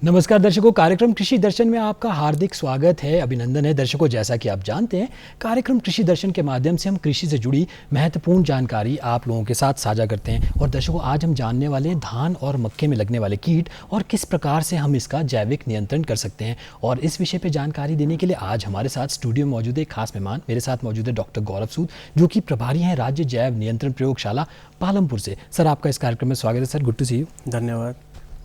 नमस्कार दर्शकों, कार्यक्रम कृषि दर्शन में आपका हार्दिक स्वागत है, अभिनंदन है। दर्शकों, जैसा कि आप जानते हैं, कार्यक्रम कृषि दर्शन के माध्यम से हम कृषि से जुड़ी महत्वपूर्ण जानकारी आप लोगों के साथ साझा करते हैं। और दर्शकों, आज हम जानने वाले हैं धान और मक्के में लगने वाले कीट और किस प्रकार से हम इसका जैविक नियंत्रण कर सकते हैं। और इस विषय पर जानकारी देने के लिए आज हमारे साथ स्टूडियो में मौजूद है एक खास मेहमान। मेरे साथ मौजूद है डॉक्टर गौरव सूद, जो कि प्रभारी हैं राज्य जैव नियंत्रण प्रयोगशाला पालमपुर से। सर, आपका इस कार्यक्रम में स्वागत है। Sir, good to see you. धन्यवाद।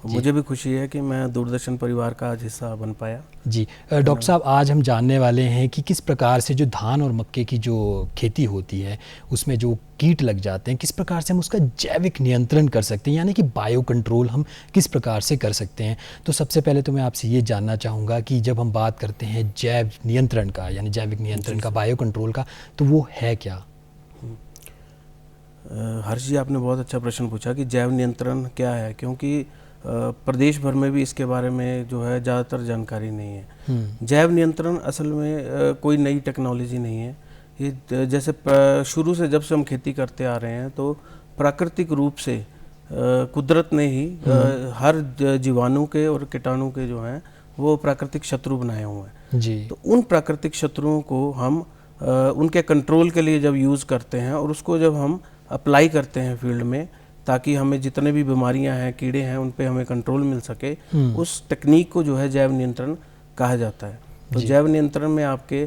मुझे भी खुशी है कि मैं दूरदर्शन परिवार का आज हिस्सा बन पाया। जी डॉक्टर साहब, आज हम जानने वाले हैं कि किस प्रकार से जो धान और मक्के की जो खेती होती है उसमें जो कीट लग जाते हैं, किस प्रकार से हम उसका जैविक नियंत्रण कर सकते हैं, यानी कि बायो कंट्रोल हम किस प्रकार से कर सकते हैं। तो सबसे पहले तो मैं आपसे ये जानना चाहूँगा कि जब हम बात करते हैं जैव नियंत्रण का, यानी जैविक नियंत्रण का, बायो कंट्रोल का, तो वो है क्या? हर्ष जी, आपने बहुत अच्छा प्रश्न पूछा कि जैव नियंत्रण क्या है, क्योंकि प्रदेश भर में भी इसके बारे में जो है ज़्यादातर जानकारी नहीं है। जैव नियंत्रण असल में कोई नई टेक्नोलॉजी नहीं है। ये जैसे शुरू से जब से हम खेती करते आ रहे हैं तो प्राकृतिक रूप से कुदरत ने ही हर जीवाणु के और कीटाणु के जो हैं वो प्राकृतिक शत्रु बनाए हुए हैं जी। तो उन प्राकृतिक शत्रुओं को हम उनके कंट्रोल के लिए जब यूज़ करते हैं और उसको जब हम अप्लाई करते हैं फील्ड में, ताकि हमें जितने भी बीमारियां हैं, कीड़े हैं, उन पे हमें कंट्रोल मिल सके, उस टेक्निक को जो है जैव नियंत्रण कहा जाता है। तो जैव नियंत्रण में आपके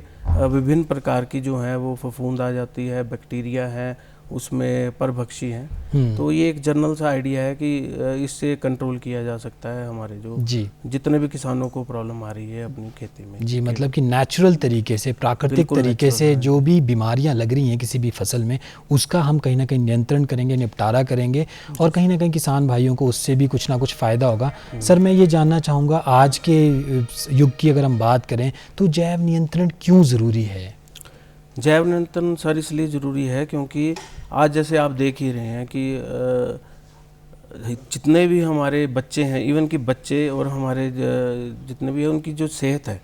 विभिन्न प्रकार की जो है वो फफूंद आ जाती है, बैक्टीरिया है, उसमें परभक्षी हैं। तो ये एक जनरल सा आइडिया है कि इससे कंट्रोल किया जा सकता है हमारे जो जितने भी किसानों को प्रॉब्लम आ रही है अपनी खेती में। जी, मतलब कि नेचुरल तरीके से, प्राकृतिक तरीके से जो भी बीमारियां लग रही हैं किसी भी फसल में, उसका हम कहीं ना कहीं नियंत्रण करेंगे, निपटारा करेंगे और कहीं ना कहीं किसान भाइयों को उससे भी कुछ ना कुछ फ़ायदा होगा। सर, मैं ये जानना चाहूँगा, आज के युग की अगर हम बात करें तो जैव नियंत्रण क्यों ज़रूरी है? जैव नियंत्रण सर इसलिए ज़रूरी है क्योंकि आज जैसे आप देख ही रहे हैं कि जितने भी हमारे बच्चे हैं, इवन कि बच्चे और हमारे जितने भी हैं, उनकी जो सेहत है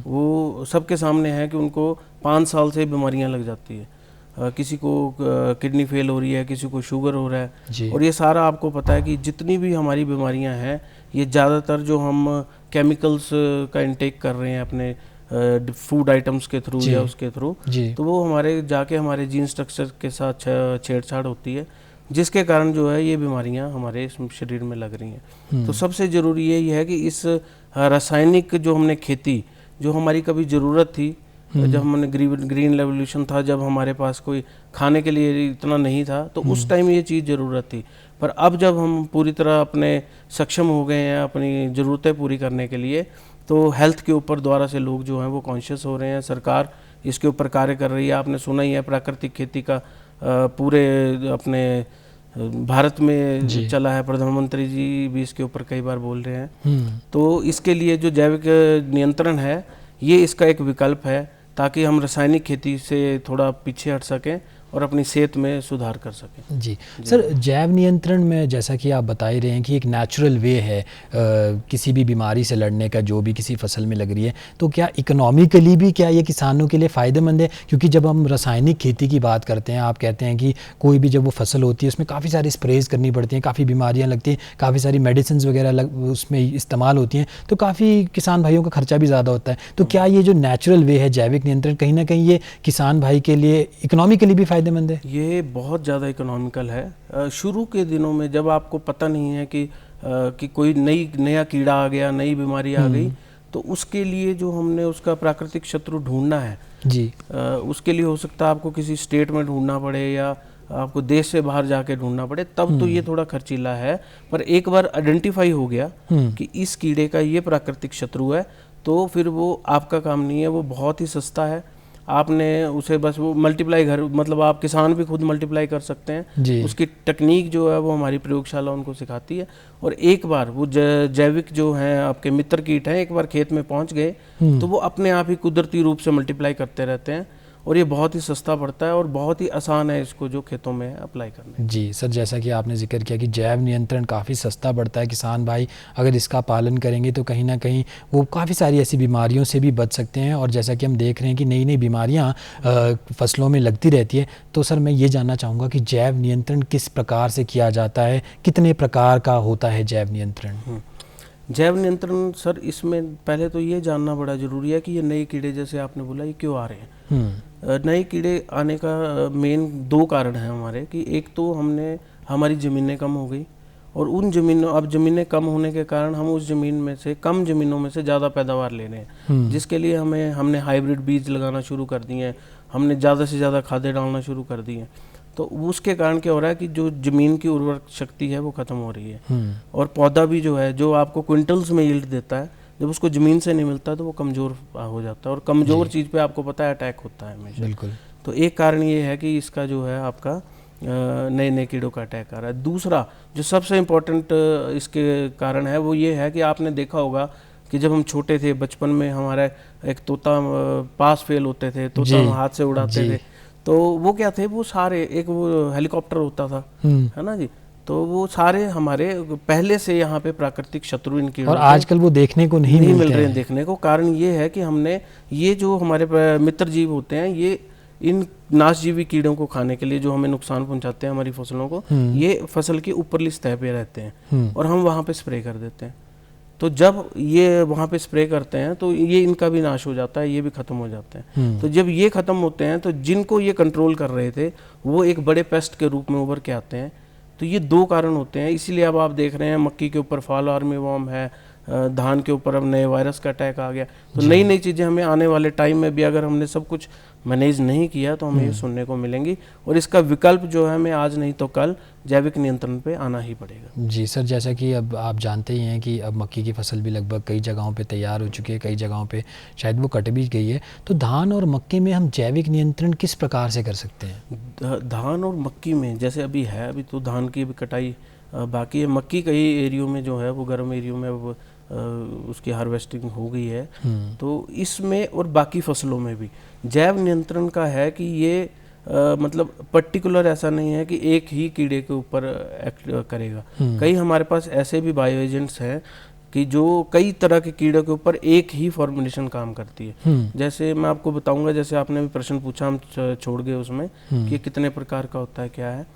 वो सबके सामने है कि उनको 5 साल से बीमारियां लग जाती है। किसी को किडनी फेल हो रही है, किसी को शुगर हो रहा है। और ये सारा आपको पता है कि जितनी भी हमारी बीमारियां हैं ये ज़्यादातर जो हम केमिकल्स का इंटेक कर रहे हैं अपने फूड आइटम्स के थ्रू या उसके थ्रू, तो वो हमारे जाके हमारे जीन स्ट्रक्चर के साथ छेड़छाड़ होती है, जिसके कारण जो है ये बीमारियां हमारे शरीर में लग रही हैं। तो सबसे ज़रूरी ये है कि इस रासायनिक जो हमने खेती, जो हमारी कभी ज़रूरत थी, जब हमने ग्रीन रेवोल्यूशन था, जब हमारे पास कोई खाने के लिए इतना नहीं था, तो उस टाइम ये चीज़ ज़रूरत थी। पर अब जब हम पूरी तरह अपने सक्षम हो गए हैं अपनी ज़रूरतें पूरी करने के लिए, तो हेल्थ के ऊपर द्वारा से लोग जो हैं वो कॉन्शियस हो रहे हैं। सरकार इसके ऊपर कार्य कर रही है। आपने सुना ही है प्राकृतिक खेती का पूरे अपने भारत में चला है, प्रधानमंत्री जी भी इसके ऊपर कई बार बोल रहे हैं। तो इसके लिए जो जैविक नियंत्रण है ये इसका एक विकल्प है, ताकि हम रासायनिक खेती से थोड़ा पीछे हट सकें और अपनी सेहत में सुधार कर सकें। जी सर, जैव नियंत्रण में जैसा कि आप बता ही रहे हैं कि एक नेचुरल वे है किसी भी बीमारी से लड़ने का, जो भी किसी फसल में लग रही है, तो क्या इकोनॉमिकली भी क्या ये किसानों के लिए फ़ायदेमंद है? क्योंकि जब हम रासायनिक खेती की बात करते हैं, आप कहते हैं कि कोई भी जब वो फसल होती है उसमें काफ़ी सारी स्प्रेज करनी पड़ती हैं, काफ़ी बीमारियाँ लगती हैं, काफ़ी सारी मेडिसिन वगैरह उसमें इस्तेमाल होती हैं, तो काफ़ी किसान भाइयों का खर्चा भी ज़्यादा होता है। तो क्या ये जो नेचुरल वे है जैविक नियंत्रण, कहीं ना कहीं ये किसान भाई के लिए इकोनॉमिकली भी फायदेमंद है? ये बहुत ज़्यादा इकोनॉमिकल है। शुरू के दिनों में जब आपको पता नहीं है कि कोई नया कीड़ा आ गया, नई बीमारी आ गई, तो उसके लिए जो हमने उसका प्राकृतिक शत्रु ढूंढना है उसके लिए हो सकता है आपको किसी स्टेट में ढूंढना पड़े या आपको देश से बाहर जाके ढूंढना पड़े, तब तो ये थोड़ा खर्चीला है। पर एक बार आइडेंटिफाई हो गया कि इस कीड़े का ये प्राकृतिक शत्रु है, तो फिर वो आपका काम नहीं है, वो बहुत ही सस्ता है। आपने उसे बस वो मल्टीप्लाई मतलब आप किसान भी खुद मल्टीप्लाई कर सकते हैं। उसकी टेक्निक जो है वो हमारी प्रयोगशाला उनको सिखाती है। और एक बार वो जैविक जो हैं आपके मित्र कीट हैं, एक बार खेत में पहुंच गए तो वो अपने आप ही कुदरती रूप से मल्टीप्लाई करते रहते हैं। और ये बहुत ही सस्ता पड़ता है और बहुत ही आसान है इसको जो खेतों में अप्लाई करना। जी सर, जैसा कि आपने जिक्र किया कि जैव नियंत्रण काफ़ी सस्ता पड़ता है, किसान भाई अगर इसका पालन करेंगे तो कहीं ना कहीं वो काफ़ी सारी ऐसी बीमारियों से भी बच सकते हैं। और जैसा कि हम देख रहे हैं कि नई नई बीमारियां फसलों में लगती रहती है, तो सर मैं ये जानना चाहूँगा कि जैव नियंत्रण किस प्रकार से किया जाता है, कितने प्रकार का होता है जैव नियंत्रण? जैव नियंत्रण सर, इसमें पहले तो ये जानना बड़ा ज़रूरी है कि ये नए कीड़े, जैसे आपने बोला, ये क्यों आ रहे हैं। नए कीड़े आने का मेन 2 कारण हैं हमारे, कि एक तो हमारी ज़मीनें कम हो गई, और उन ज़मीनों, अब ज़मीनें कम होने के कारण हम उस ज़मीन में से, कम ज़मीनों में से ज़्यादा पैदावार ले रहे हैं, जिसके लिए हमने हाइब्रिड बीज लगाना शुरू कर दिए हैं, हमने ज़्यादा से ज़्यादा खादें डालना शुरू कर दी हैं। तो उसके कारण क्या हो रहा है कि जो ज़मीन की उर्वरक शक्ति है वो ख़त्म हो रही है, और पौधा भी जो है, जो आपको क्विंटल्स में यील्ड देता है, जब उसको ज़मीन से नहीं मिलता तो वो कमज़ोर हो जाता है, और कमज़ोर चीज़ पे आपको पता है अटैक होता है हमेशा। बिल्कुल। तो एक कारण ये है कि इसका जो है आपका नए नए कीड़ों का अटैक आ रहा है। दूसरा जो सबसे इम्पोर्टेंट इसके कारण है वो ये है कि आपने देखा होगा कि जब हम छोटे थे, बचपन में हमारा एक तोता पास फेल होते थे, तोता हम हाथ से उड़ाते थे, तो वो क्या थे, वो सारे, एक वो हेलीकॉप्टर होता था, है ना जी, तो वो सारे हमारे पहले से यहाँ पे प्राकृतिक शत्रु इन कीड़ों, और आजकल वो देखने को नहीं मिल रहे हैं देखने को। कारण ये है कि हमने ये जो हमारे मित्र जीव होते हैं, ये इन नाशजीवी कीड़ों को खाने के लिए, जो हमें नुकसान पहुंचाते हैं हमारी फसलों को, ये फसल की ऊपरली सतह पे रहते हैं, और हम वहाँ पे स्प्रे कर देते हैं। तो जब ये वहाँ पे स्प्रे करते हैं तो ये इनका भी नाश हो जाता है, ये भी ख़त्म हो जाते हैं। तो जब ये ख़त्म होते हैं तो जिनको ये कंट्रोल कर रहे थे वो एक बड़े पेस्ट के रूप में उभर के आते हैं। तो ये 2 कारण होते हैं, इसीलिए अब आप देख रहे हैं मक्की के ऊपर फॉल आर्मीवॉर्म है, धान के ऊपर अब नए वायरस का अटैक आ गया। तो नई नई चीज़ें हमें आने वाले टाइम में भी, अगर हमने सब कुछ मैनेज नहीं किया, तो हमें ये सुनने को मिलेंगी, और इसका विकल्प जो है हमें आज नहीं तो कल जैविक नियंत्रण पे आना ही पड़ेगा। जी सर, जैसा कि अब आप जानते ही हैं कि अब मक्की की फसल भी लगभग कई जगहों पे तैयार हो चुकी है, कई जगहों पे शायद वो कट भी गई है। तो धान और मक्की में हम जैविक नियंत्रण किस प्रकार से कर सकते हैं? धान और मक्की में जैसे अभी है, अभी तो धान की भी कटाई बाकी है, मक्की कई एरियो में जो है वो गर्म एरियो में वो उसकी हार्वेस्टिंग हो गई है। तो इसमें और बाकी फसलों में भी जैव नियंत्रण का है कि ये मतलब पर्टिकुलर ऐसा नहीं है कि एक ही कीड़े के ऊपर एक्ट करेगा। कई हमारे पास ऐसे भी बायो एजेंट्स हैं कि जो कई तरह के कीड़ों के ऊपर एक ही फॉर्मुलेशन काम करती है। जैसे मैं आपको बताऊंगा, जैसे आपने भी प्रश्न पूछा, हम छोड़ गए उसमें कि कितने प्रकार का होता है, क्या है।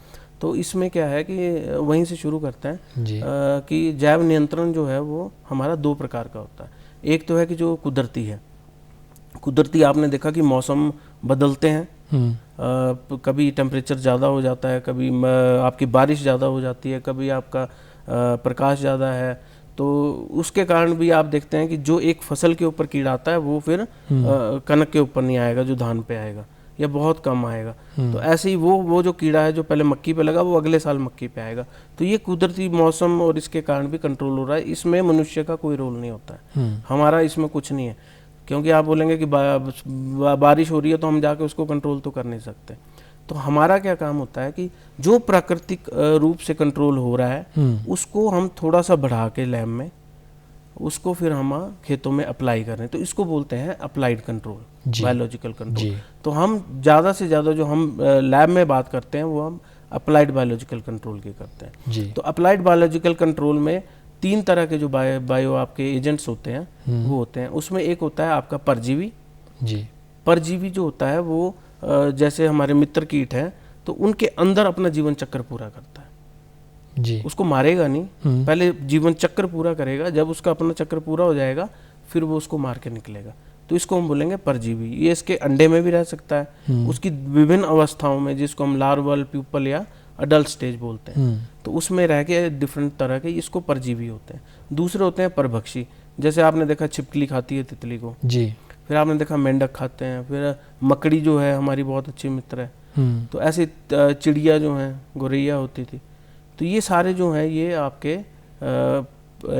तो इसमें क्या है कि वहीं से शुरू करते हैं कि जैव नियंत्रण जो है वो हमारा 2 प्रकार का होता है। एक तो है कि जो कुदरती है, कुदरती आपने देखा कि मौसम बदलते हैं, कभी टेम्परेचर ज़्यादा हो जाता है, कभी आपकी बारिश ज़्यादा हो जाती है, कभी आपका प्रकाश ज़्यादा है, तो उसके कारण भी आप देखते हैं कि जो एक फसल के ऊपर कीड़ा आता है वो फिर कनक के ऊपर नहीं आएगा, जो धान पे आएगा, या बहुत कम आएगा। तो ऐसे ही वो जो कीड़ा है जो पहले मक्की पे लगा वो अगले साल मक्की पे आएगा। तो ये कुदरती मौसम और इसके कारण भी कंट्रोल हो रहा है, इसमें मनुष्य का कोई रोल नहीं होता है, हमारा इसमें कुछ नहीं है। क्योंकि आप बोलेंगे कि बारिश हो रही है तो हम जाके उसको कंट्रोल तो कर नहीं सकते। तो हमारा क्या काम होता है कि जो प्राकृतिक रूप से कंट्रोल हो रहा है उसको हम थोड़ा सा बढ़ा के लैब में उसको फिर हम खेतों में अप्लाई कर रहे हैं, तो इसको बोलते हैं अप्लाइड कंट्रोल, बायोलॉजिकल कंट्रोल। तो हम ज़्यादा से ज़्यादा जो हम लैब में बात करते हैं वो हम अप्लाइड बायोलॉजिकल कंट्रोल की करते हैं। तो अप्लाइड बायोलॉजिकल कंट्रोल में 3 तरह के जो बायो आपके एजेंट्स होते हैं वो होते हैं। उसमें एक होता है आपका परजीवी। परजीवी जो होता है वो जैसे हमारे मित्र कीट हैं तो उनके अंदर अपना जीवन चक्र पूरा करता है जी। उसको मारेगा नहीं, पहले जीवन चक्र पूरा करेगा, जब उसका अपना चक्र पूरा हो जाएगा फिर वो उसको मार के निकलेगा। तो इसको हम बोलेंगे परजीवी। ये इसके अंडे में भी रह सकता है, उसकी विभिन्न अवस्थाओं में, जिसको हम लार्वल, प्यूपल या अडल्ट स्टेज बोलते हैं, तो उसमें रह के डिफरेंट तरह के इसको परजीवी होते हैं। दूसरे होते हैं परभक्षी, जैसे आपने देखा छिपकली खाती है तितली को जी, फिर आपने देखा मेंढक खाते हैं, फिर मकड़ी जो है हमारी बहुत अच्छी मित्र है। तो ऐसे चिड़िया जो हैं, गौरैया होती थी। तो ये सारे जो हैं ये आपके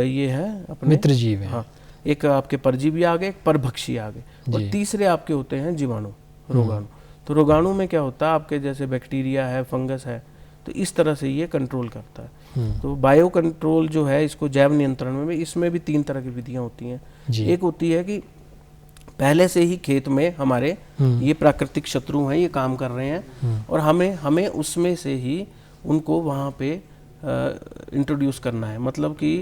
ये हैं अपने मित्र जीव हैं। हाँ, एक आपके परजीवी आ गए, एक परभक्षी आ गए, और तीसरे आपके होते हैं जीवाणु, रोगाणु। तो रोगाणु में क्या होता है, आपके जैसे बैक्टीरिया है, फंगस है, तो इस तरह से ये कंट्रोल करता है। तो बायो कंट्रोल जो है इसको जैव नियंत्रण में, इसमें भी 3 तरह की विधियां होती हैं। एक होती है कि पहले से ही खेत में हमारे ये प्राकृतिक शत्रु हैं, ये काम कर रहे हैं, और हमें उसमें से ही उनको वहाँ पे इंट्रोड्यूस करना है। मतलब कि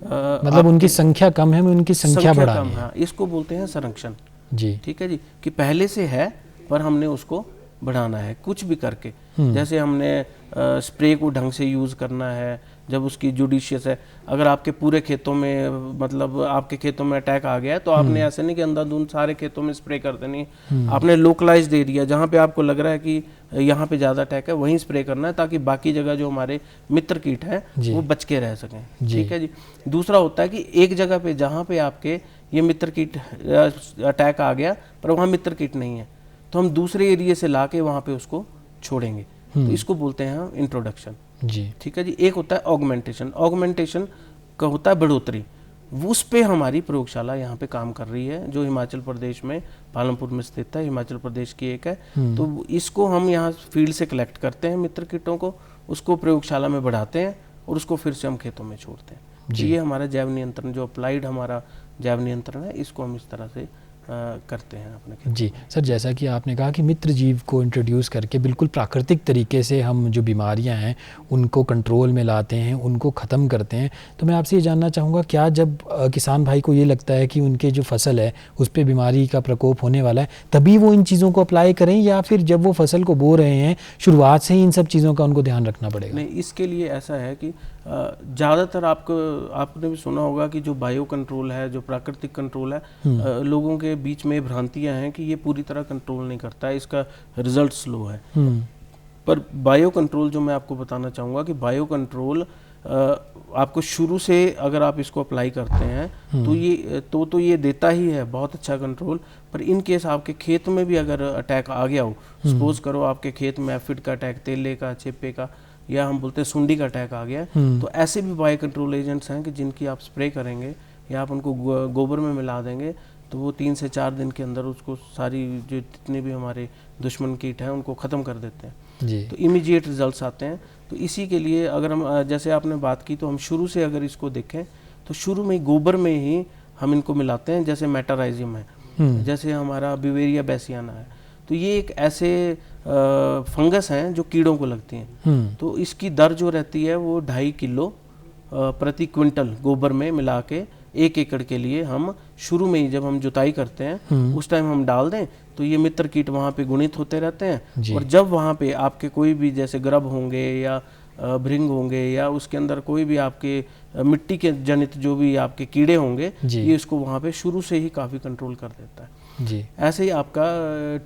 मतलब उनकी संख्या कम है, मैं उनकी संख्या बढ़ानी है। हाँ, इसको बोलते हैं संरक्षण जी। ठीक है जी, कि पहले से है पर हमने उसको बढ़ाना है कुछ भी करके। जैसे हमने स्प्रे को ढंग से यूज़ करना है, जब उसकी जुडिशियस है। अगर आपके पूरे खेतों में, मतलब आपके खेतों में अटैक आ गया है, तो आपने ऐसे नहीं कि अंधाधुंध सारे खेतों में स्प्रे कर देनी, आपने लोकलाइज्ड एरिया जहाँ पे आपको लग रहा है कि यहाँ पे ज़्यादा अटैक है वहीं स्प्रे करना है, ताकि बाकी जगह जो हमारे मित्र कीट हैं वो बच के रह सकें। ठीक है जी। दूसरा होता है कि एक जगह पे जहाँ पे आपके ये मित्र कीट अटैक आ गया पर वहाँ मित्र कीट नहीं है, तो हम दूसरे एरिया से ला के वहाँ पे उसको छोड़ेंगे, तो इसको बोलते हैं हम इंट्रोडक्शन जी। ठीक है जी। एक होता है ऑगमेंटेशन। ऑगमेंटेशन का होता है बढ़ोतरी, उस पे हमारी प्रयोगशाला यहाँ पे काम कर रही है, जो हिमाचल प्रदेश में पालमपुर में स्थित है, हिमाचल प्रदेश की एक है। तो इसको हम यहाँ फील्ड से कलेक्ट करते हैं मित्र कीटों को, उसको प्रयोगशाला में बढ़ाते हैं और उसको फिर से हम खेतों में छोड़ते हैं। ये हमारा जैव नियंत्रण, जो अप्लाइड हमारा जैव नियंत्रण है, इसको हम इस तरह से करते हैं अपने खेत। जी सर, जैसा कि आपने कहा कि मित्र जीव को इंट्रोड्यूस करके बिल्कुल प्राकृतिक तरीके से हम जो बीमारियां हैं उनको कंट्रोल में लाते हैं, उनको ख़त्म करते हैं, तो मैं आपसे ये जानना चाहूँगा, क्या जब किसान भाई को ये लगता है कि उनके जो फसल है उस पर बीमारी का प्रकोप होने वाला है, तभी वो इन चीज़ों को अप्लाई करें, या फिर जब वो फसल को बो रहे हैं शुरुआत से ही इन सब चीज़ों का उनको ध्यान रखना पड़ेगा? नहीं, इसके लिए ऐसा है कि ज़्यादातर आपने भी सुना होगा कि जो बायो कंट्रोल है, जो प्राकृतिक कंट्रोल है, लोगों के बीच में भ्रांतियां हैं कि ये पूरी तरह कंट्रोल नहीं करता है, इसका रिजल्ट स्लो है। पर बायो कंट्रोल जो मैं आपको बताना चाहूँगा कि बायो कंट्रोल आपको शुरू से अगर आप इसको अप्लाई करते हैं तो ये देता ही है बहुत अच्छा कंट्रोल। पर इन केस आपके खेत में भी अगर अटैक आ गया हो, सपोज करो आपके खेत में एफिड का अटैक, तेले का, चेपे का, या हम बोलते हैं सुंडी का अटैक आ गया, तो ऐसे भी बायो कंट्रोल एजेंट्स हैं कि जिनकी आप स्प्रे करेंगे या आप उनको गोबर में मिला देंगे, तो वो 3 से 4 दिन के अंदर उसको सारी जो जितने भी हमारे दुश्मन कीट हैं उनको ख़त्म कर देते हैं जी। तो इमीडिएट रिजल्ट्स आते हैं। तो इसी के लिए अगर हम, जैसे आपने बात की, तो हम शुरू से अगर इसको देखें तो शुरू में गोबर में ही हम इनको मिलाते हैं। जैसे मेटाराइजियम है, जैसे हमारा बिवेरिया बैसियाना है, तो ये एक ऐसे फंगस हैं जो कीड़ों को लगती हैं। तो इसकी दर जो रहती है वो 2.5 किलो प्रति क्विंटल गोबर में मिला के 1 एकड़ के लिए हम शुरू में ही जब हम जुताई करते हैं उस टाइम हम डाल दें, तो ये मित्र कीट वहाँ पे गुणित होते रहते हैं। और जब वहाँ पे आपके कोई भी जैसे ग्रब होंगे या भृंग होंगे या उसके अंदर कोई भी आपके मिट्टी के जनित जो भी आपके कीड़े होंगे, ये इसको वहाँ पे शुरू से ही काफ़ी कंट्रोल कर देता है जी। ऐसे ही आपका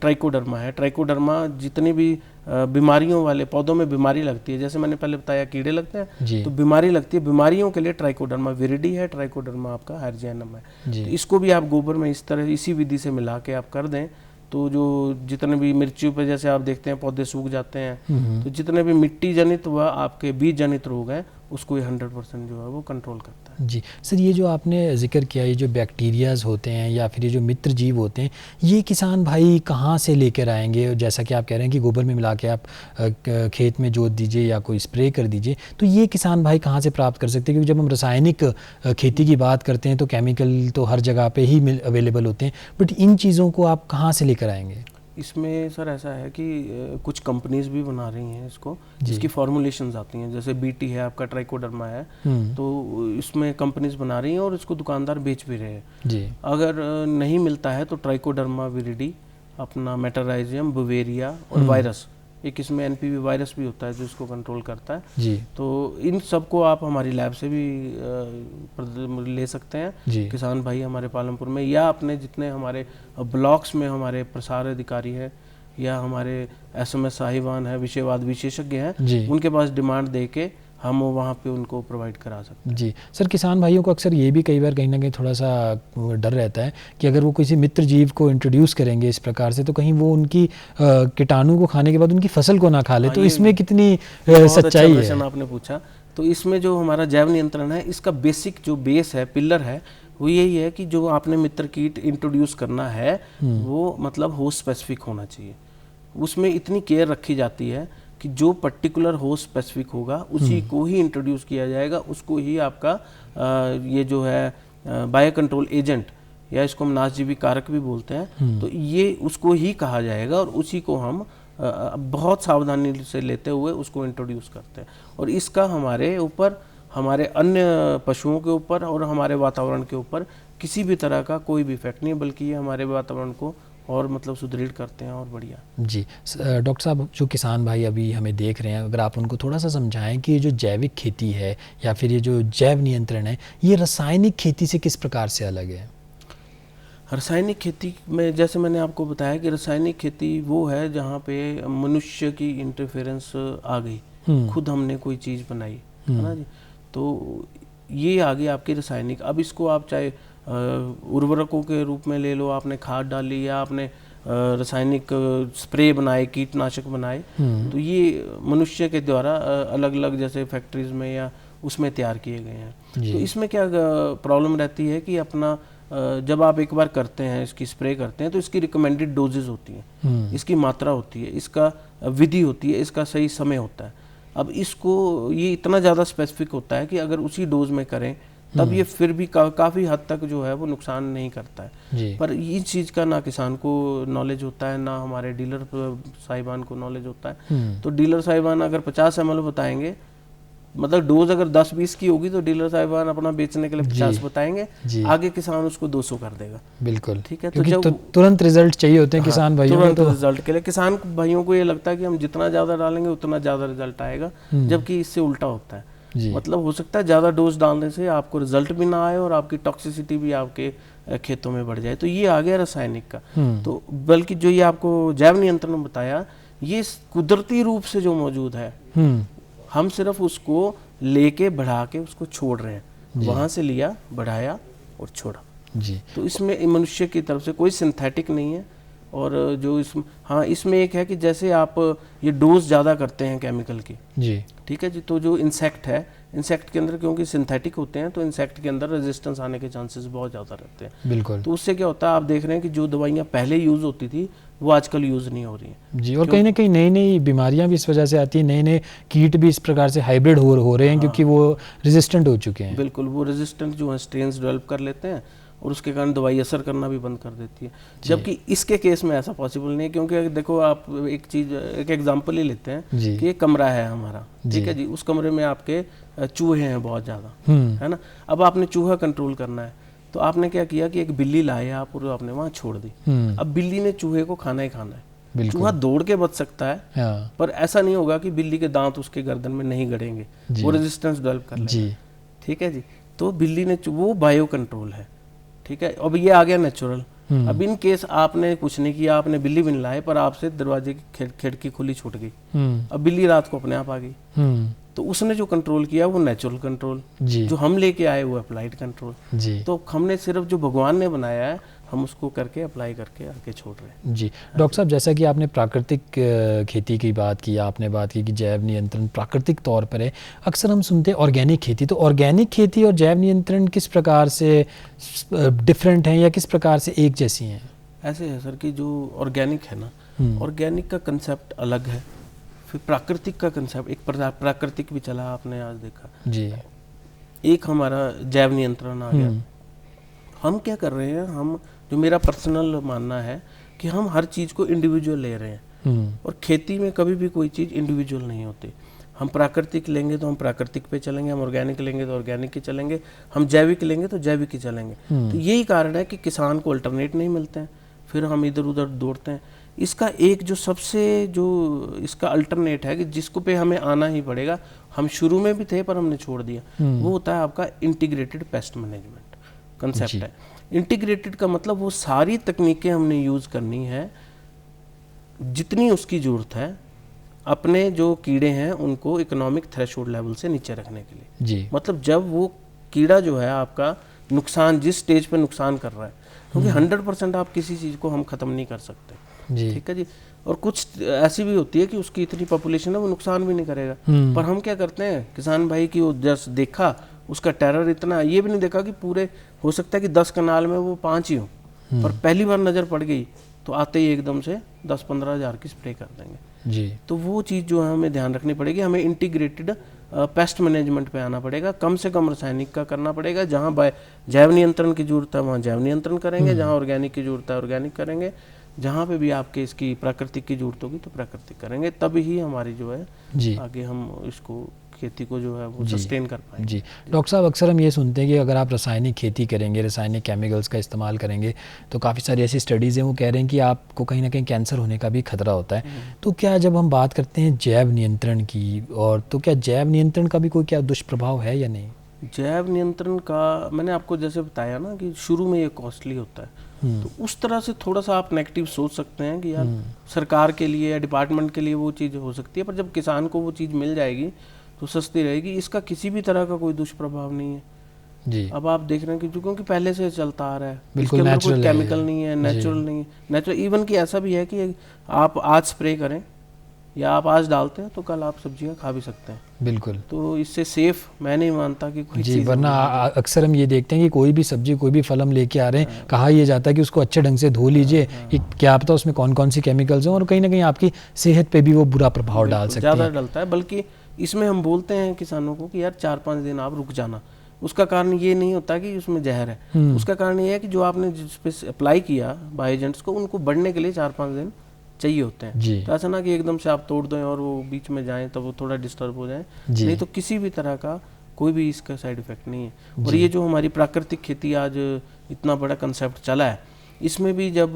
ट्राइकोडर्मा है। ट्राइकोडर्मा जितनी भी बीमारियों वाले पौधों में बीमारी लगती है, जैसे मैंने पहले बताया कीड़े लगते हैं, तो बीमारी लगती है, बीमारियों के लिए ट्राइकोडर्मा विरिडी है, ट्राइकोडर्मा आपका हाइड्रोजैनम है। तो इसको भी आप गोबर में इस तरह इसी विधि से मिला के आप कर दें, तो जो जितने भी मिर्चियों पे जैसे आप देखते हैं पौधे सूख जाते हैं, तो जितने भी मिट्टी जनित व आपके बीज जनित रोग हैं उसको 100% जो है वो कंट्रोल करता है जी। सर, ये जो आपने जिक्र किया, ये जो बैक्टीरियाज होते हैं या फिर ये जो मित्र जीव होते हैं, ये किसान भाई कहाँ से लेकर आएंगे? जैसा कि आप कह रहे हैं कि गोबर में मिला के आप खेत में जोत दीजिए या कोई स्प्रे कर दीजिए, तो ये किसान भाई कहाँ से प्राप्त कर सकते हैं? क्योंकि जब हम रासायनिक खेती की बात करते हैं तो केमिकल तो हर जगह पे ही अवेलेबल होते हैं, बट इन चीज़ों को आप कहाँ से लेकर आएंगे? इसमें सर ऐसा है कि कुछ कंपनीज भी बना रही हैं इसको, जिसकी फॉर्मुलेशंस आती हैं, जैसे बीटी है आपका, ट्राइकोडर्मा है, तो इसमें कंपनीज बना रही हैं और इसको दुकानदार बेच भी रहे हैं जी। अगर नहीं मिलता है तो ट्राइकोडर्मा विरिडी, अपना मेटाराइजियम, बुवेरिया और वायरस, एक इसमें एनपीवी वायरस भी होता है जो इसको कंट्रोल करता है जी। तो इन सबको आप हमारी लैब से भी ले सकते हैं किसान भाई हमारे पालमपुर में, या अपने जितने हमारे ब्लॉक्स में हमारे प्रसार अधिकारी है या हमारे एसएमएस साहिवान है, विषयवाद विशेषज्ञ हैं, उनके पास डिमांड दे के हम वहाँ पे उनको प्रोवाइड करा सकते हैं जी। सर, किसान भाइयों को अक्सर ये भी कई बार कहीं ना कहीं थोड़ा सा डर रहता है कि अगर वो किसी मित्र जीव को इंट्रोड्यूस करेंगे इस प्रकार से, तो कहीं वो उनकी कीटाणु को खाने के बाद उनकी फसल को ना खा ले, तो इसमें कितनी सच्चाई है? प्रश्न आपने पूछा। तो इसमें जो हमारा जैव नियंत्रण है, इसका बेसिक जो बेस है, पिलर है, वो यही है कि जो आपने मित्र कीट इंट्रोड्यूस करना है वो मतलब होस्ट स्पेसिफिक होना चाहिए। उसमें इतनी केयर रखी जाती है कि जो पर्टिकुलर होस्ट स्पेसिफिक होगा उसी को ही इंट्रोड्यूस किया जाएगा, उसको ही आपका ये जो है बायो कंट्रोल एजेंट, या इसको हम नाशजीवी कारक भी बोलते हैं, तो ये उसको ही कहा जाएगा और उसी को हम बहुत सावधानी से लेते हुए उसको इंट्रोड्यूस करते हैं। और इसका हमारे ऊपर, हमारे अन्य पशुओं के ऊपर और हमारे वातावरण के ऊपर किसी भी तरह का कोई भी इफेक्ट नहीं, बल्कि ये हमारे वातावरण को और मतलब सुदृढ़ करते हैं और बढ़िया। जी डॉक्टर साहब, जो किसान भाई अभी हमें देख रहे हैं, अगर आप उनको थोड़ा सा समझाएं कि ये जो जैविक खेती है या फिर ये जो जैव नियंत्रण है, ये रासायनिक खेती से किस प्रकार से अलग है? रासायनिक खेती में जैसे मैंने आपको बताया कि रासायनिक खेती वो है जहाँ पे मनुष्य की इंटरफेरेंस आ गई, खुद हमने कोई चीज़ बनाई, है ना जी। तो ये आ गई आपकी रासायनिक। अब इसको आप चाहे उर्वरकों के रूप में ले लो, आपने खाद डाली या आपने रासायनिक स्प्रे बनाए, कीटनाशक बनाए, तो ये मनुष्य के द्वारा अलग अलग जैसे फैक्ट्रीज में या उसमें तैयार किए गए हैं। तो इसमें क्या प्रॉब्लम रहती है कि अपना जब आप एक बार करते हैं, इसकी स्प्रे करते हैं, तो इसकी रिकमेंडेड डोजेज होती हैं, इसकी मात्रा होती है, इसका विधि होती है, इसका सही समय होता है। अब इसको ये इतना ज़्यादा स्पेसिफिक होता है कि अगर उसी डोज में करें तब ये फिर भी काफ़ी हद तक जो है वो नुकसान नहीं करता है। पर इस चीज़ का ना किसान को नॉलेज होता है, ना हमारे डीलर साहिबान को नॉलेज होता है। तो डीलर साहिबान अगर 50 ml बताएंगे, मतलब डोज अगर 10-20 की होगी तो डीलर साहिबान अपना बेचने के लिए 50 बताएंगे, आगे किसान उसको 200 कर देगा। बिल्कुल, ठीक है। तो जब तुरंत रिजल्ट चाहिए होते हैं किसान भाइयों को, तुरंत रिजल्ट के लिए किसान भाइयों को ये लगता है कि हम जितना ज़्यादा डालेंगे उतना ज़्यादा रिजल्ट आएगा, जबकि इससे उल्टा होता है। मतलब हो सकता है ज़्यादा डोज डालने से आपको रिजल्ट भी ना आए और आपकी टॉक्सिसिटी भी आपके खेतों में बढ़ जाए। तो ये आ गया रासायनिक का। तो बल्कि जो ये आपको जैव नियंत्रण बताया, ये कुदरती रूप से जो मौजूद है, हम सिर्फ उसको लेके बढ़ा के उसको छोड़ रहे हैं, वहां से लिया, बढ़ाया और छोड़ा जी। तो इसमें मनुष्य की तरफ से कोई सिंथेटिक नहीं है। और जो इसमें एक है कि जैसे आप ये डोज ज़्यादा करते हैं केमिकल की जी, ठीक है जी, तो जो इंसेक्ट है, इंसेक्ट के अंदर क्योंकि सिंथेटिक होते हैं तो इंसेक्ट के अंदर रेजिस्टेंस आने के चांसेस बहुत ज़्यादा रहते हैं। बिल्कुल। तो उससे क्या होता है, आप देख रहे हैं कि जो दवाइयाँ पहले यूज़ होती थी वो आजकल यूज़ नहीं हो रही हैं जी। और कहीं ना कहीं नई नई बीमारियां भी इस वजह से आती हैं, नए नए कीट भी इस प्रकार से हाइब्रिड हो रहे हैं, क्योंकि वो रेजिस्टेंट हो चुके हैं। बिल्कुल, वो रेजिस्टेंट जो है स्ट्रेन्स डेवलप कर लेते हैं और उसके कारण दवाई असर करना भी बंद कर देती है। जबकि इसके केस में ऐसा पॉसिबल नहीं है, क्योंकि देखो आप एक एग्जांपल ही लेते हैं कि एक कमरा है हमारा, ठीक है जी, उस कमरे में आपके चूहे हैं बहुत ज़्यादा, है ना। अब आपने चूहा कंट्रोल करना है, तो आपने क्या किया कि एक बिल्ली लाए आप और आपने वहाँ छोड़ दी। अब बिल्ली ने चूहे को खाना ही खाना है, चूहा दौड़ के बच सकता है, पर ऐसा नहीं होगा कि बिल्ली के दांत उसके गर्दन में नहीं गड़ेंगे, वो रेजिस्टेंस डेवलप कर लेगा, ठीक है जी। तो बिल्ली ने, वो बायो कंट्रोल है, ठीक है। अब ये आ गया नेचुरल। अब इन केस आपने कुछ नहीं किया, आपने बिल्ली भी नहीं लाए, पर आपसे दरवाजे की खिड़की खुली छूट गई, अब बिल्ली रात को अपने आप आ गई, तो उसने जो कंट्रोल किया वो नेचुरल कंट्रोल, जो हम लेके आए वो अप्लाइड कंट्रोल। तो हमने सिर्फ जो भगवान ने बनाया है हम उसको करके अप्लाई करके आगे छोड़ रहे हैं जी। डॉक्टर साहब, जैसा कि आपने प्राकृतिक खेती की बात की, आपने बात की कि जैव नियंत्रण प्राकृतिक तौर पर है, अक्सर हम सुनते हैं ऑर्गेनिक खेती। तो ऑर्गेनिक खेती और जैव नियंत्रण किस प्रकार से डिफरेंट हैं या किस प्रकार से एक जैसी हैं? ऐसे है सर कि जो ऑर्गेनिक है ना, ऑर्गेनिक का कंसेप्ट अलग है, फिर प्राकृतिक का कंसेप्ट, एक प्राकृतिक भी चला आपने आज देखा जी, एक हमारा जैव नियंत्रण आ गया। हम क्या कर रहे हैं, हम जो मेरा पर्सनल मानना है कि हम हर चीज़ को इंडिविजुअल ले रहे हैं, और खेती में कभी भी कोई चीज़ इंडिविजुअल नहीं होती। हम प्राकृतिक लेंगे तो हम प्राकृतिक पे चलेंगे, हम ऑर्गेनिक लेंगे तो ऑर्गेनिक ही चलेंगे, हम जैविक लेंगे तो जैविक ही चलेंगे। तो यही कारण है कि किसान को अल्टरनेट नहीं मिलते हैं, फिर हम इधर उधर दौड़ते हैं। इसका एक जो सबसे जो इसका अल्टरनेट है कि जिसको पे हमें आना ही पड़ेगा, हम शुरू में भी थे पर हमने छोड़ दिया, वो होता है आपका इंटीग्रेटेड पेस्ट मैनेजमेंट कंसेप्ट है। इंटीग्रेटेड का मतलब वो सारी तकनीकें हमने यूज़ करनी है जितनी उसकी ज़रूरत है, अपने जो कीड़े हैं उनको इकोनॉमिक थ्रेशोल्ड लेवल से नीचे रखने के लिए जी। मतलब जब वो कीड़ा जो है आपका नुकसान जिस स्टेज पे नुकसान कर रहा है, क्योंकि 100% आप किसी चीज़ को हम ख़त्म नहीं कर सकते, ठीक है जी। और कुछ ऐसी भी होती है कि उसकी इतनी पॉपुलेशन है वो नुकसान भी नहीं करेगा, पर हम क्या करते हैं, किसान भाई की वो जस्ट देखा उसका टेरर इतना, ये भी नहीं देखा कि पूरे हो सकता है कि 10 कनाल में वो 5 ही हो, पर पहली बार नज़र पड़ गई तो आते ही एकदम से 10-15 हज़ार की स्प्रे कर देंगे जी। तो वो चीज़ जो है हमें ध्यान रखनी पड़ेगी, हमें इंटीग्रेटेड पेस्ट मैनेजमेंट पे आना पड़ेगा, कम से कम रासायनिक का करना पड़ेगा, जहाँ जैव नियंत्रण की जरूरत है वहाँ जैव नियंत्रण करेंगे, जहाँ ऑर्गेनिक की जरूरत है ऑर्गेनिक करेंगे, जहाँ पे भी आपके इसकी प्राकृतिक की जरूरत होगी तो प्राकृतिक करेंगे, तब ही हमारी जो है जी आगे हम इसको खेती को जो है वो जी। सस्टेन कर पाएं। जी डॉक्टर साहब, अक्सर हम ये सुनते हैं कि अगर आप रासायनिक खेती करेंगे, रासायनिक केमिकल्स का इस्तेमाल करेंगे, तो काफ़ी सारी ऐसी स्टडीज़ हैं वो कह रहे हैं कि आपको कहीं ना कहीं कैंसर होने का भी खतरा होता है। तो क्या जब हम बात करते हैं जैव नियंत्रण की, और तो क्या जैव नियंत्रण का भी कोई क्या दुष्प्रभाव है या नहीं? जैव नियंत्रण का मैंने आपको जैसे बताया ना कि शुरू में ये कॉस्टली होता है, तो उस तरह से थोड़ा सा आप नेगेटिव सोच सकते हैं कि यार सरकार के लिए या डिपार्टमेंट के लिए वो चीज़ हो सकती है, पर जब किसान को वो चीज़ मिल जाएगी तो सस्ती रहेगी, इसका किसी भी तरह का कोई दुष्प्रभाव नहीं है। जी अब आप देख रहे हैं कि क्योंकि पहले से चलता आ रहा है, इसके बिल्कुल अंदर कोई natural है केमिकल ये। नहीं है, नेचुरल नहीं है। नेचुरल इवन कि ऐसा भी है कि आप आज स्प्रे करें या आप आज डालते हैं तो कल आप सब्जियां खा भी सकते हैं, बिल्कुल। तो इससे सेफ मैं नहीं मानता कि कोई जी, चीज़ वरना होगी। अक्सर हम ये देखते हैं कि कोई भी सब्जी, कोई भी फल हम लेके आ रहे हैं, कहा यह जाता है कि उसको अच्छे ढंग से धो लीजिए, कि क्या पता उसमें कौन कौन सी केमिकल्स हैं, और कहीं ना कहीं आपकी सेहत पे भी वो बुरा प्रभाव डाल सकते ज़्यादा हैं। डलता है, बल्कि इसमें हम बोलते हैं किसानों को कि यार 4-5 दिन आप रुक जाना। उसका कारण ये नहीं होता कि उसमें जहर है, उसका कारण ये है कि जो आपने जिस पे अप्लाई किया बायो एजेंट्स को, उनको बढ़ने के लिए 4-5 दिन चाहिए होते हैं। जी तो ऐसा ना कि एकदम से आप तोड़ दें और वो बीच में जाएं तब वो थोड़ा डिस्टर्ब हो जाए, जी नहीं तो किसी भी तरह का कोई भी इसका साइड इफेक्ट नहीं है। और ये जो हमारी प्राकृतिक खेती आज इतना बड़ा कंसेप्ट चला है, इसमें भी जब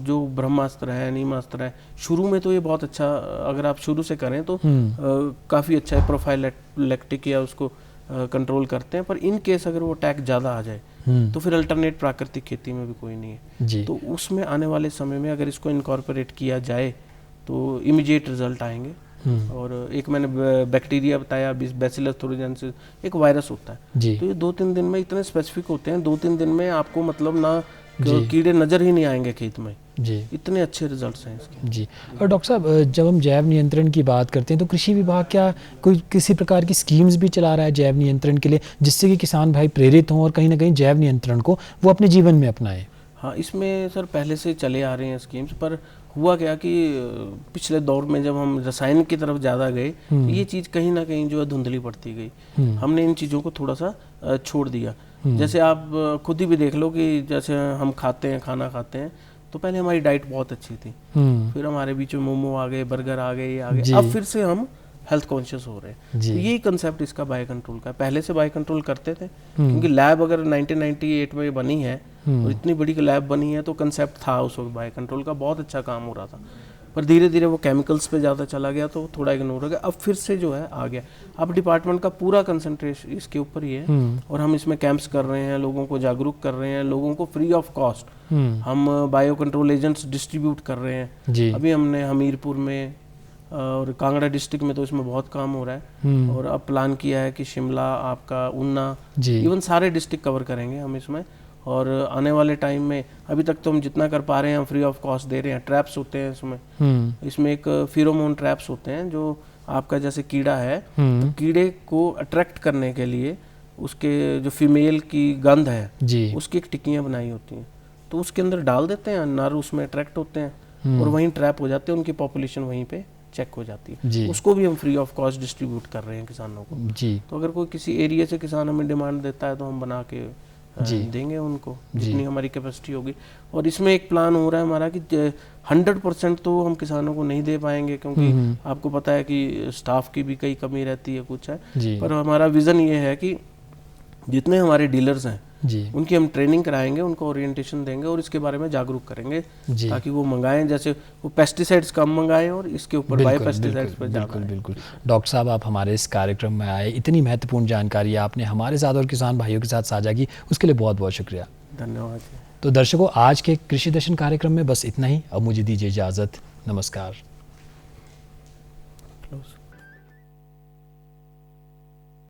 जो ब्रह्मास्त्र है, नीमास्त्र है, शुरू में तो ये बहुत अच्छा, अगर आप शुरू से करें तो काफ़ी अच्छा है, प्रोफाइलैक्टिक या उसको कंट्रोल करते हैं, पर इन केस अगर वो अटैक ज़्यादा आ जाए तो फिर अल्टरनेट प्राकृतिक खेती में भी कोई नहीं है। जी तो उसमें आने वाले समय में अगर इसको इनकॉर्पोरेट किया जाए तो इमीडिएट रिजल्ट आएंगे। और एक मैंने बैक्टीरिया बताया, बैसिलस थोरोजेंसिस, एक वायरस होता है, जी तो ये 2-3 दिन में इतने स्पेसिफिक होते हैं, 2-3 दिन में आपको मतलब ना कीड़े नज़र ही नहीं आएंगे खेत में, जी इतने अच्छे रिजल्ट्स हैं इसके। जी। और डॉक्टर साहब, जब हम जैव नियंत्रण की बात करते हैं तो कृषि विभाग क्या कोई किसी प्रकार की स्कीम्स भी चला रहा है जैव नियंत्रण के लिए, जिससे कि किसान भाई प्रेरित हों और कहीं ना कहीं जैव नियंत्रण को वो अपने जीवन में अपनाएं? हाँ, इसमें सर पहले से चले आ रहे हैं स्कीम्स, पर हुआ क्या कि पिछले दौर में जब हम रसायन की तरफ ज़्यादा गए तो ये चीज़ कहीं ना कहीं जो है धुंधली पड़ती गई, हमने इन चीज़ों को थोड़ा सा छोड़ दिया। जैसे आप खुद ही भी देख लो कि जैसे हम खाते हैं, खाना खाते हैं, तो पहले हमारी डाइट बहुत अच्छी थी, फिर हमारे बीच में मोमो आ गए, बर्गर आ गए, ये आ गए, अब फिर से हम हेल्थ कॉन्शियस हो रहे हैं। तो यही कंसेप्ट इसका बायो कंट्रोल का, पहले से बायो कंट्रोल करते थे, क्योंकि लैब अगर 1998 में बनी है और इतनी बड़ी लैब बनी है तो कंसेप्ट था उस वक्त बायो कंट्रोल का, बहुत अच्छा काम हो रहा था, पर धीरे धीरे वो केमिकल्स पे ज़्यादा चला गया तो थोड़ा इग्नोर हो गया, अब फिर से जो है आ गया। अब डिपार्टमेंट का पूरा कंसंट्रेशन इसके ऊपर ही है, और हम इसमें कैंप्स कर रहे हैं, लोगों को जागरूक कर रहे हैं, लोगों को फ्री ऑफ कॉस्ट हम बायो कंट्रोल एजेंट्स डिस्ट्रीब्यूट कर रहे हैं। अभी हमने हमीरपुर में और कांगड़ा डिस्ट्रिक्ट में तो इसमें बहुत काम हो रहा है, और अब प्लान किया है कि शिमला, आपका ऊना, इवन सारे डिस्ट्रिक्ट कवर करेंगे हम इसमें। और आने वाले टाइम में अभी तक तो हम जितना कर पा रहे हैं हम फ्री ऑफ कॉस्ट दे रहे हैं। ट्रैप्स होते हैं इसमें एक फेरोमोन ट्रैप्स होते हैं जो आपका जैसे कीड़ा है, तो कीड़े को अट्रैक्ट करने के लिए उसके जो फीमेल की गंध है उसकी एक टिक्कियाँ बनाई होती हैं, तो उसके अंदर डाल देते हैं, नर उसमें अट्रैक्ट होते हैं और वहीं ट्रैप हो जाते हैं, उनकी पॉपुलेशन वहीं पे चेक हो जाती है। उसको भी हम फ्री ऑफ कॉस्ट डिस्ट्रीब्यूट कर रहे हैं किसानों को। तो अगर कोई किसी एरिया से किसान हमें डिमांड देता है तो हम बना के देंगे उनको, जितनी हमारी कैपेसिटी होगी। और इसमें एक प्लान हो रहा है हमारा कि 100% तो हम किसानों को नहीं दे पाएंगे, क्योंकि आपको पता है कि स्टाफ की भी कई कमी रहती है, कुछ है, पर हमारा विज़न ये है कि जितने हमारे डीलर्स हैं उनकी हम ट्रेनिंग कराएंगे, उनको ओरिएंटेशन देंगे और इसके बारे में जागरूक करेंगे, ताकि वो मंगाएं, जैसे वो पेस्टिसाइड्स कम मंगाएं और इसके ऊपर बायो पेस्टिसाइड्स पर ज़्यादा। बिल्कुल। डॉक्टर साहब, आप हमारे इस कार्यक्रम में आए, इतनी महत्वपूर्ण जानकारी आपने हमारे साथ और किसान भाइयों के साथ साझा की, उसके लिए बहुत बहुत शुक्रिया। धन्यवाद। तो दर्शकों, आज के कृषि दर्शन कार्यक्रम में बस इतना ही। अब मुझे दीजिए इजाज़त। नमस्कार।